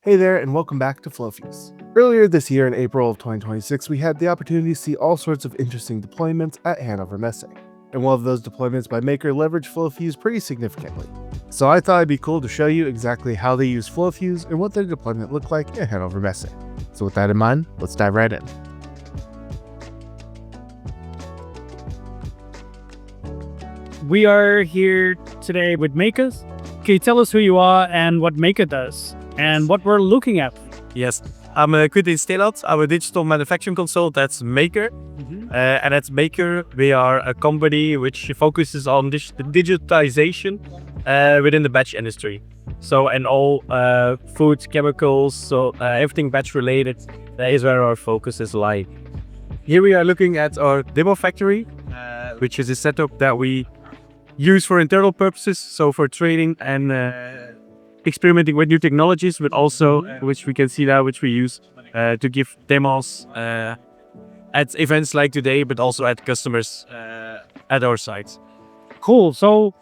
Hey there, and welcome back to FlowFuse. Earlier this year in April of 2026, we had the opportunity to see all sorts of interesting deployments at Hannover Messe. And one of those deployments by Mayker leveraged FlowFuse pretty significantly. So I thought it'd be cool to show you exactly how they use FlowFuse and what their deployment looked like at Hannover Messe. So with that in mind, let's dive right in. We are here today with Mayker. Can you tell us who you are and what Mayker does and what we're looking at? Yes, I'm Quintin Steelat. I'm a digital manufacturing consultant. That's Mayker. And at Mayker, we are a company which focuses on digitization within the batch industry. So, and all food, chemicals, so everything batch related, that is where our focus is lying. Here we are looking at our demo factory, which is a setup that we use for internal purposes, so for training and experimenting with new technologies, but also, which we can see now, which we use to give demos at events like today, but also at customers at our sites. Cool. So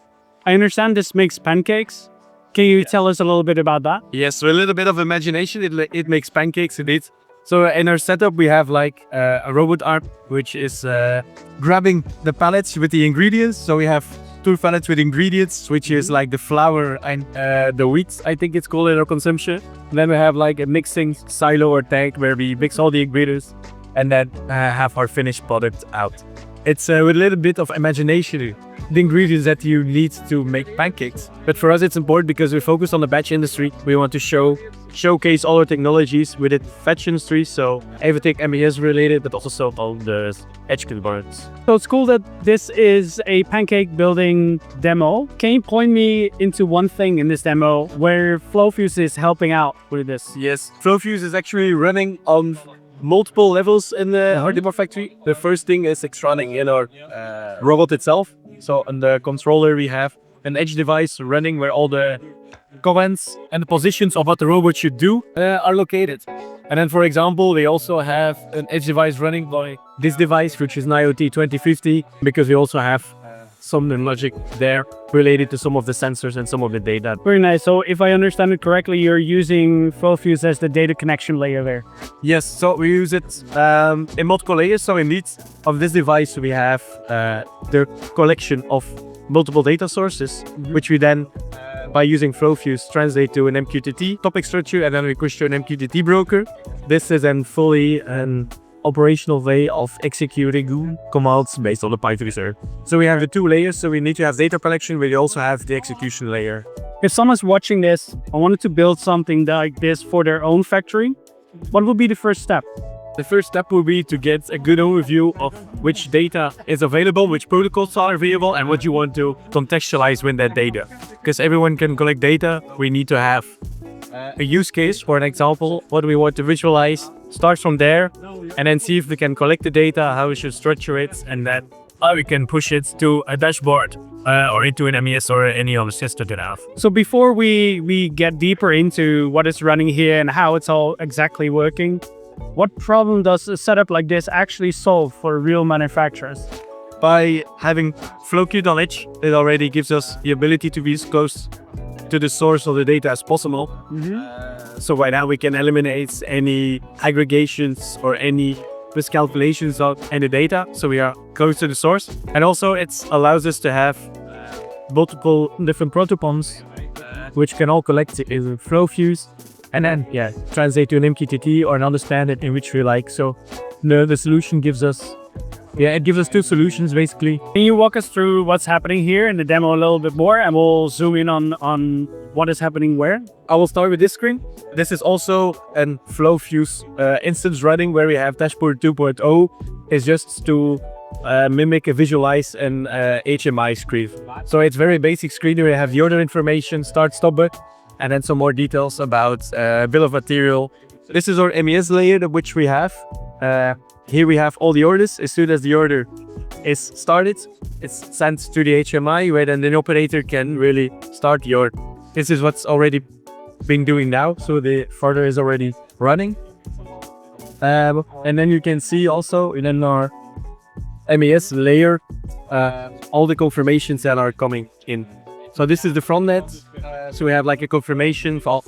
I understand this makes pancakes. Can you tell us a little bit about that? Yes, so a little bit of imagination, it makes pancakes indeed. So in our setup, we have like a robot arm, which is grabbing the pallets with the ingredients. So we have two pallets with ingredients, which is like the flour and the wheat, I think it's called in our consumption. And then we have like a mixing silo or tank where we mix all the ingredients and then have our finished product out. It's with a little bit of imagination, the ingredients that you need to make pancakes. But for us, it's important because we focus on the batch industry. We want to showcase all our technologies within batch industry, so everything MES related, but also all the edge components. So it's cool that this is a pancake building demo. Can you point me into one thing in this demo where FlowFuse is helping out with this? Yes, FlowFuse is actually running on multiple levels in our demo factory. The first thing is it's running in our robot itself. So on the controller we have an edge device running where all the commands and the positions of what the robot should do are located. And then, for example, we also have an edge device running by this device, which is an IoT 2050, because we also have some logic there related to some of the sensors and some of the data. Very nice. So if I understand it correctly, you're using FlowFuse as the data connection layer there. Yes, so we use it in multiple layers. So indeed, of this device, we have the collection of multiple data sources, which we then, by using FlowFuse, translate to an MQTT topic structure, and then we push to an MQTT broker. This is then fully an operational way of executing commands based on the Python server. So we have the two layers, so we need to have data collection, but we also have the execution layer. If someone's watching this, I wanted to build something like this for their own factory, what would be the first step? The first step will be to get a good overview of which data is available, which protocols are available, and what you want to contextualize with that data. Because everyone can collect data, we need to have a use case for an example, what we want to visualize, start from there, and then see if we can collect the data, how we should structure it, and then how we can push it to a dashboard or into an MES or any other system that have. So before we get deeper into what is running here and how it's all exactly working, what problem does a setup like this actually solve for real manufacturers? By having FlowQt on edge, it already gives us the ability to be as close to the source of the data as possible. So right now we can eliminate any aggregations or any miscalculations of any data. So we are close to the source. And also it allows us to have multiple different protocols, which can all collect in FlowFuse. And then, translate to an MQTT or another standard in which we like. So the solution gives us, it gives us two solutions basically. Can you walk us through what's happening here in the demo a little bit more, and we'll zoom in on what is happening where? I will start with this screen. This is also an FlowFuse instance running where we have dashboard 2.0. It's just to mimic a visualize an HMI screen. So it's very basic screen where we have the order information, start, stop button, and then some more details about bill of material. This is our MES layer which we have. Here we have all the orders. As soon as the order is started, it's sent to the HMI where then the operator can really start the order. This is what's already been doing now, so the order is already running. And then you can see also in our MES layer all the confirmations that are coming in. So this is the front net, So we have like a confirmation of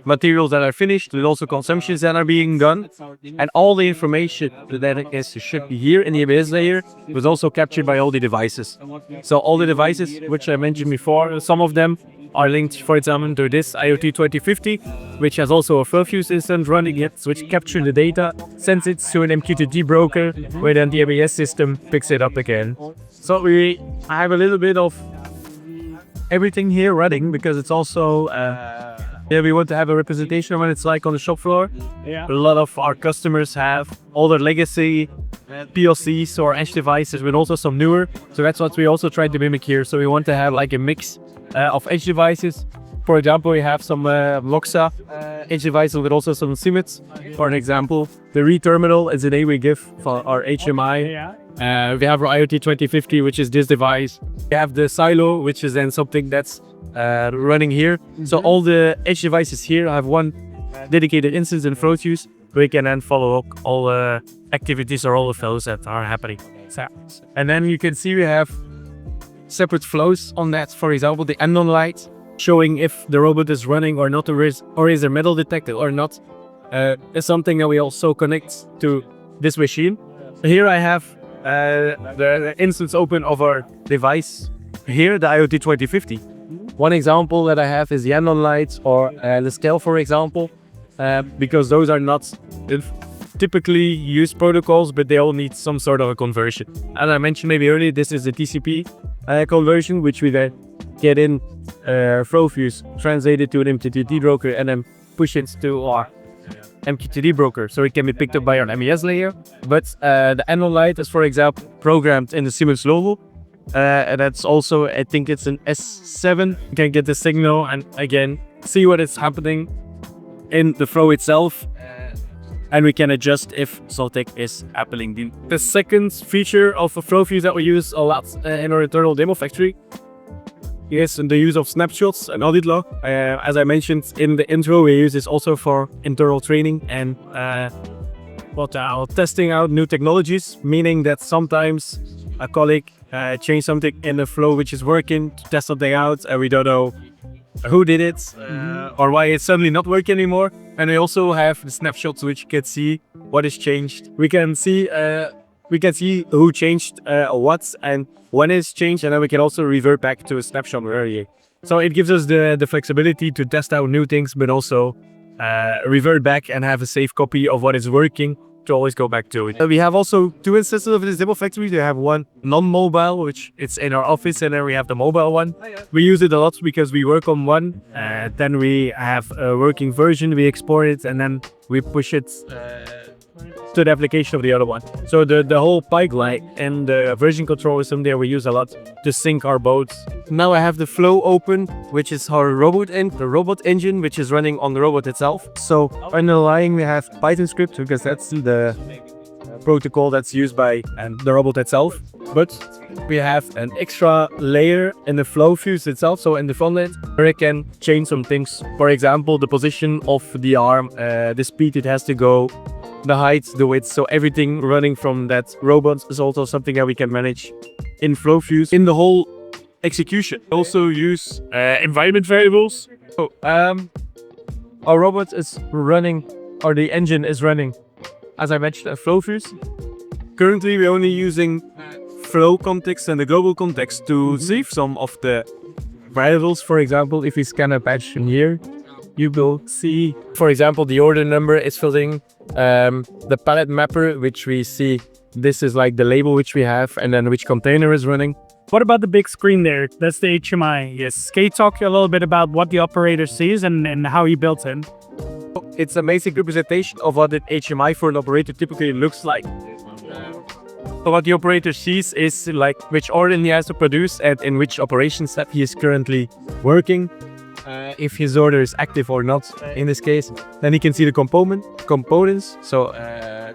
materials that are finished, but also consumptions that are being done. And all the information that is shipped here in the ABS layer was also captured by all the devices. So all the devices, which I mentioned before, some of them are linked, for example, to this IoT 2050, which has also a FlowFuse instance running it, which captures the data, sends it to an MQTT broker, where then the ABS system picks it up again. So I have a little bit of everything here running, because it's also we want to have a representation of what it's like on the shop floor. Yeah. A lot of our customers have older legacy PLCs or edge devices, but also some newer. So that's what we also try to mimic here. So we want to have like a mix of edge devices. For example, we have some Loxa edge devices, but also some Siemens. For an example, the read terminal is the name we give for our HMI. Yeah. We have our IoT 2050, which is this device. We have the silo, which is then something that's running here. So all the edge devices here have one dedicated instance in FlowFuse. We can then follow up all the activities or all the flows that are happening. So, and then you can see we have separate flows on that. For example, the end-on light, showing if the robot is running or not, or is there metal detected or not, is something that we also connect to this machine. Here I have the instance open of our device here, the IoT 2050. One example that I have is the end-on lights or the scale, for example, because those are not typically used protocols, but they all need some sort of a conversion. As I mentioned maybe earlier, this is a TCP conversion, which we then get in FlowFuse, translate it to an MQTT broker, and then push it to our MQTT broker, so it can be picked up by our MES layer. But the end-on light is, for example, programmed in the Siemens logo. And that's also, I think it's an S7. You can get the signal and again see what is happening in the flow itself, and we can adjust if something is happening. The second feature of a FlowFuse that we use a lot in our internal demo factory is the use of snapshots and audit log. As I mentioned in the intro, we use this also for internal training and testing out new technologies, meaning that sometimes a colleague change something in the flow which is working to test something out, and we don't know who did it or why it's suddenly not working anymore. And we also have the snapshots, which you can see what is changed. We can see who changed what and when it's changed, and then we can also revert back to a snapshot earlier. So it gives us the flexibility to test out new things, but also revert back and have a safe copy of what is working to always go back to it. We have also two instances of this demo factory. We have one non-mobile, which it's in our office, and then we have the mobile one. We use it a lot because we work on one, then we have a working version, we export it, and then we push it to the application of the other one. So the whole pipeline and the version control is something that we use a lot to sync our boats. Now I have the flow open, which is our the robot engine, which is running on the robot itself. So underlying we have Python script, because that's the protocol that's used by the robot itself. But we have an extra layer in the FlowFuse itself, so in the front end, where it can change some things. For example, the position of the arm, the speed it has to go, the height, the width. So everything running from that robot is also something that we can manage in FlowFuse in the whole execution. We also use environment variables. So our robot is running, or the engine is running, as I mentioned, at FlowFuse. Currently we're only using flow context and the global context to save some of the variables. For example, if we scan a patch in here, you will see, for example, the order number is filling, the pallet mapper, which we see, this is like the label which we have, and then which container is running. What about the big screen there? That's the HMI. Yes. Can you talk a little bit about what the operator sees and how he built it? It's a basic representation of what an HMI for an operator typically looks like. So what the operator sees is like which order he has to produce and in which operation step he is currently working. If his order is active or not, in this case, then he can see the components, so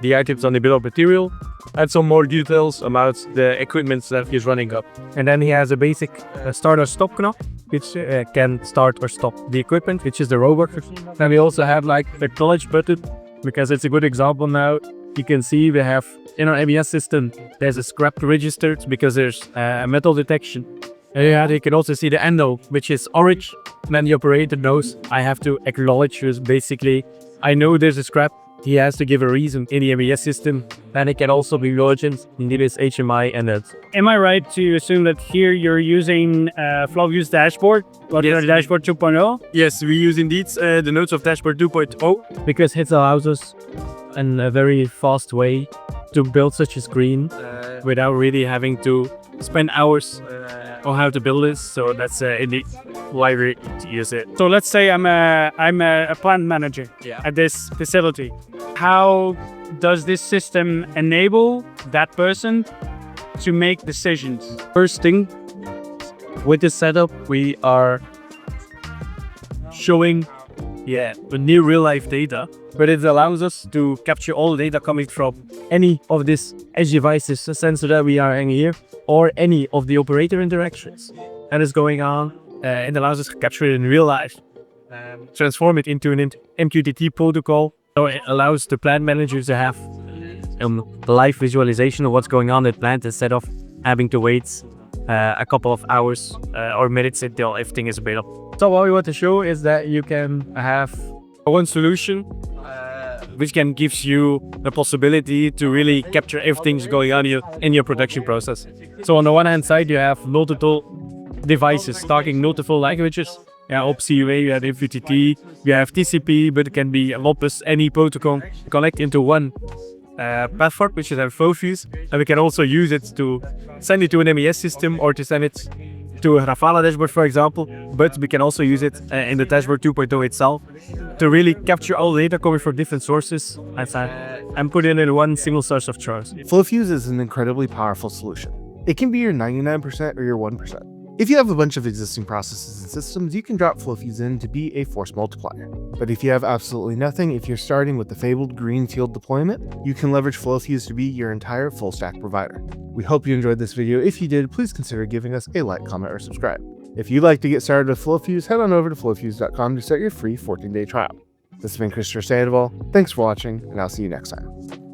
the items on the bill of material, and some more details about the equipment that he's running up. And then he has a basic start or stop knob, which can start or stop the equipment, which is the robot. Then we also have like the acknowledge button, because it's a good example now. You can see we have in our MES system, there's a scrap registered because there's a metal detection. Yeah, you can also see the endo, which is orange. And then the operator knows I have to acknowledge this. Basically, I know there's a scrap. He has to give a reason in the MES system. Then it can also be urgent. You need this HMI and that. Am I right to assume that here you're using FlowFuse dashboard, or Yes. dashboard 2.0? Yes, we use indeed the notes of dashboard 2.0 because it allows us in a very fast way to build such a screen without really having to spend hours on how to build this. So that's indeed why we use it. So let's say I'm a plant manager at this facility. How does this system enable that person to make decisions? First thing, with this setup, we are showing the new real-life data, but it allows us to capture all the data coming from any of these edge devices, the sensor that we are in here, or any of the operator interactions that is going on. It allows us to capture it in real life, transform it into an MQTT protocol. So it allows the plant managers to have live visualization of what's going on at plant instead of having to wait a couple of hours or minutes until everything is available. So what we want to show is that you can have one solution which can gives you the possibility to really capture everything's going on in your production process. So on the one hand side, you have multiple devices talking multiple languages. Yeah, OpenCUA, you have MQTT, you have TCP, but it can be a Modbus, any protocol connect into one platform, which is our FlowFuse, and we can also use it to send it to an MES system or to send it to a Rafala dashboard, for example. But we can also use it in the dashboard 2.0 itself to really capture all the data coming from different sources and put it in one single source of truth. FlowFuse is an incredibly powerful solution. It can be your 99% or your 1%. If you have a bunch of existing processes and systems, you can drop FlowFuse in to be a force multiplier. But if you have absolutely nothing, if you're starting with the fabled greenfield deployment, you can leverage FlowFuse to be your entire full stack provider. We hope you enjoyed this video. If you did, please consider giving us a like, comment, or subscribe. If you'd like to get started with FlowFuse, head on over to flowfuse.com to start your free 14-day trial. This has been Christopher Sandoval. Thanks for watching, and I'll see you next time.